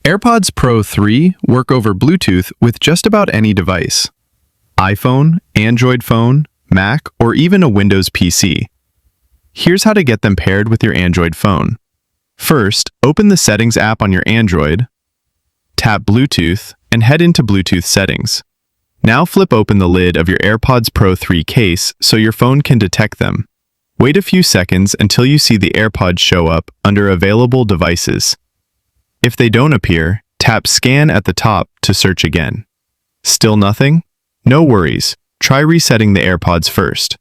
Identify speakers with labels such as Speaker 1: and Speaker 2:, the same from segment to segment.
Speaker 1: AirPods Pro 3 work over Bluetooth with just about any device. iPhone, Android phone, Mac, or even a Windows PC. Here's how to get them paired with your Android phone. First, open the Settings app on your Android, tap Bluetooth, and head into Bluetooth settings. Now flip open the lid of your AirPods Pro 3 case so your phone can detect them. Wait a few seconds until you see the AirPods show up under Available Devices. If they don't appear, tap Scan at the top to search again. Still nothing? No worries. Try resetting the AirPods first.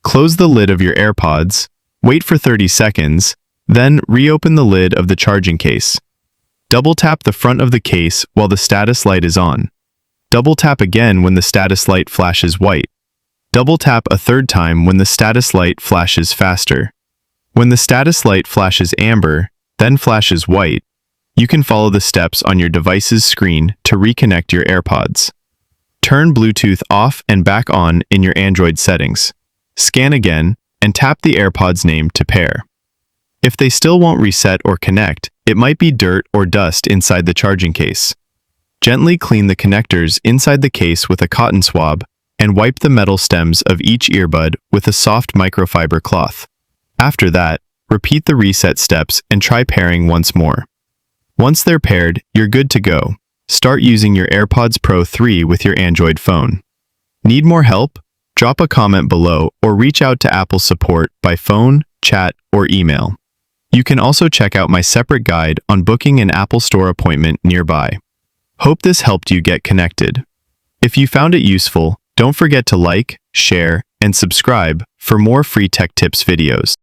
Speaker 1: Close the lid of your AirPods, wait for 30 seconds, then reopen the lid of the charging case. Double tap the front of the case while the status light is on. Double tap again when the status light flashes white. Double tap a third time when the status light flashes faster. When the status light flashes amber, then flashes white, you can follow the steps on your device's screen to reconnect your AirPods. Turn Bluetooth off and back on in your Android settings. Scan again, and tap the AirPods name to pair. If they still won't reset or connect, it might be dirt or dust inside the charging case. Gently clean the connectors inside the case with a cotton swab and wipe the metal stems of each earbud with a soft microfiber cloth. After that, repeat the reset steps and try pairing once more. Once they're paired, you're good to go. Start using your AirPods Pro 3 with your Android phone. Need more help? Drop a comment below or reach out to Apple support by phone, chat, or email. You can also check out my separate guide on booking an Apple Store appointment nearby. Hope this helped you get connected. If you found it useful, don't forget to like, share, and subscribe for more free tech tips videos.